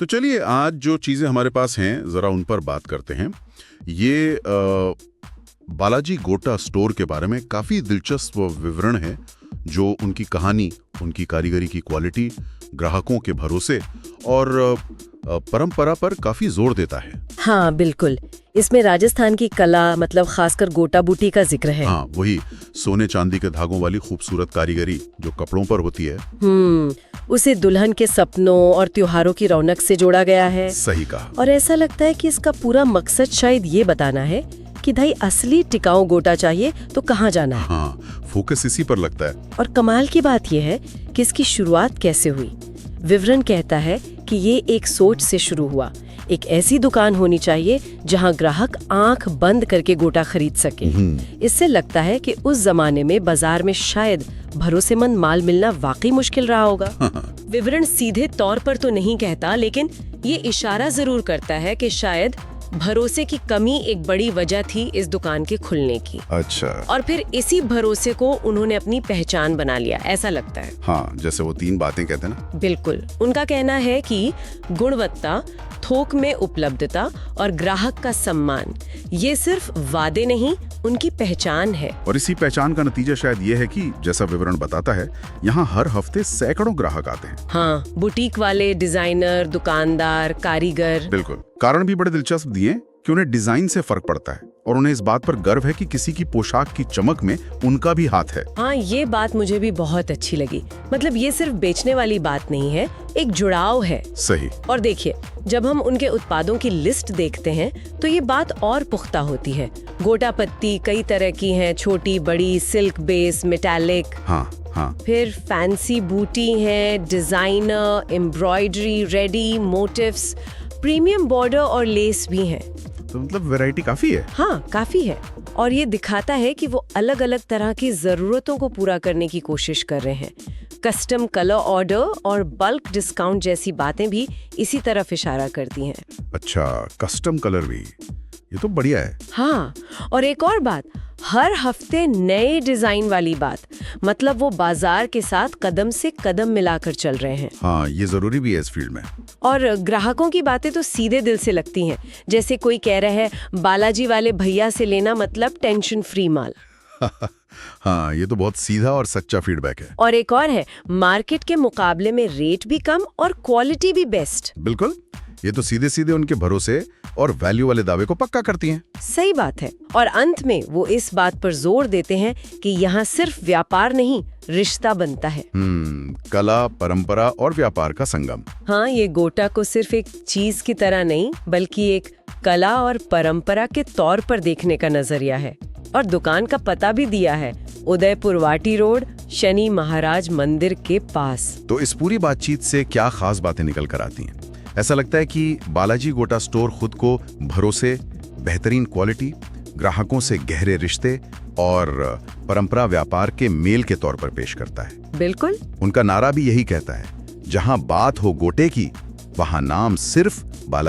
तो चलिए आज जो चीजें हमारे पास हैं जरा उन पर बात करते हैं। ये बालाजी गोटा स्टोर के बारे में काफी दिलचस्प विवरण है, जो उनकी कहानी, उनकी कारीगरी की क्वालिटी, ग्राहकों के भरोसे और परंपरा पर काफी जोर देता है। हाँ बिल्कुल, इसमें राजस्थान की कला मतलब खासकर गोटा बूटी का जिक्र है। हाँ, वही सोने चांदी के धागों वाली खूबसूरत कारीगरी जो कपड़ों पर होती है। उसे दुल्हन के सपनों और त्योहारों की रौनक से जोड़ा गया है। सही कहा। और ऐसा लगता है कि इसका पूरा मकसद शायद ये बताना है कि भाई असली टिकाऊ गोटा चाहिए तो कहाँ जाना है। हाँ, फोकस इसी पर लगता है। और कमाल की बात यह है कि इसकी शुरुआत कैसे हुई। विवरण कहता है कि ये एक सोच से शुरू हुआ। एक ऐसी दुकान होनी चाहिए जहां ग्राहक आंख बंद करके गोटा खरीद सके। इससे लगता है कि उस जमाने में बाजार में शायद भरोसेमंद माल मिलना वाकई मुश्किल रहा होगा। विवरण सीधे तौर पर तो नहीं कहता, लेकिन ये इशारा जरूर करता है कि शायद भरोसे की कमी एक बड़ी वजह थी इस दुकान के खुलने की। अच्छा। और फिर इसी भरोसे को उन्होंने अपनी पहचान बना लिया, ऐसा लगता है। हाँ, जैसे वो 3 बातें कहते हैं ना। बिल्कुल, उनका कहना है कि गुणवत्ता, थोक में उपलब्धता और ग्राहक का सम्मान, ये सिर्फ वादे नहीं, उनकी पहचान है। और इसी पहचान का नतीजा शायद ये है कि जैसा विवरण बताता है, यहाँ हर हफ्ते सैकड़ों ग्राहक आते हैं। हाँ, बुटीक वाले, डिजाइनर, दुकानदार, कारीगर। बिल्कुल। कारण भी बड़े दिलचस्प दिए कि उन्हें डिजाइन से फर्क पड़ता है और उन्हें इस बात पर गर्व है कि किसी की पोशाक की चमक में उनका भी हाथ है। हाँ, ये बात मुझे भी बहुत अच्छी लगी। मतलब ये सिर्फ बेचने वाली बात नहीं है, एक जुड़ाव है। सही। और देखिए, जब हम उनके उत्पादों की लिस्ट देखते हैं तो ये बात और पुख्ता होती है। गोटा पत्ती कई तरह की हैं, छोटी, बड़ी, सिल्क बेस, मेटालिक। हाँ हाँ। फिर फैंसी बूटी है, designer, embroidery, ready, motifs, premium border और लेस भी हैं। तो मतलब वैरायटी काफी है। हाँ, काफी है। और ये दिखाता है कि वो अलग अलग तरह की जरूरतों को पूरा करने की कोशिश कर रहे हैं। कस्टम कलर ऑर्डर और बल्क डिस्काउंट जैसी बातें भी इसी तरफ इशारा करती हैं। अच्छा, कस्टम कलर भी, ये तो बढ़िया है। हाँ, और एक और बात, हर हफ्ते नए डिजाइन वाली बात, मतलब वो बाजार के साथ कदम से कदम मिलाकर चल रहे हैं। हाँ, ये जरूरी भी है इस फील्ड में। और ग्राहकों की बातें तो सीधे दिल से लगती हैं। जैसे कोई कह रहा है, बालाजी वाले भैया से लेना मतलब टेंशन फ्री माल। हाँ, ये तो बहुत सीधा और सच्चा फीडबैक है। और एक और है, मार्केट के मुकाबले में रेट भी कम और क्वालिटी भी बेस्ट। बिल्कुल, ये तो सीधे सीधे उनके भरोसे और वैल्यू वाले दावे को पक्का करती हैं। सही बात है। और अंत में वो इस बात पर जोर देते हैं कि यहाँ सिर्फ व्यापार नहीं, रिश्ता बनता है। कला, परंपरा और व्यापार का संगम। हाँ, ये गोटा को सिर्फ एक चीज की तरह नहीं, बल्कि एक कला और परंपरा के तौर पर देखने का नजरिया है। और दुकान का पता भी दिया है, उदयपुर वाटी रोड, शनि महाराज मंदिर के पास। तो इस पूरी बातचीत से क्या खास बातें निकल कर आती हैं? ऐसा लगता है कि बालाजी गोटा स्टोर खुद को भरोसे, बेहतरीन क्वालिटी, ग्राहकों से गहरे रिश्ते और परंपरा व्यापार के मेल के तौर पर पेश करता है। बिल्कुल। उनका नारा भी यही कहता है, जहां बात हो गोटे की, वहां नाम सिर्फ बालाजी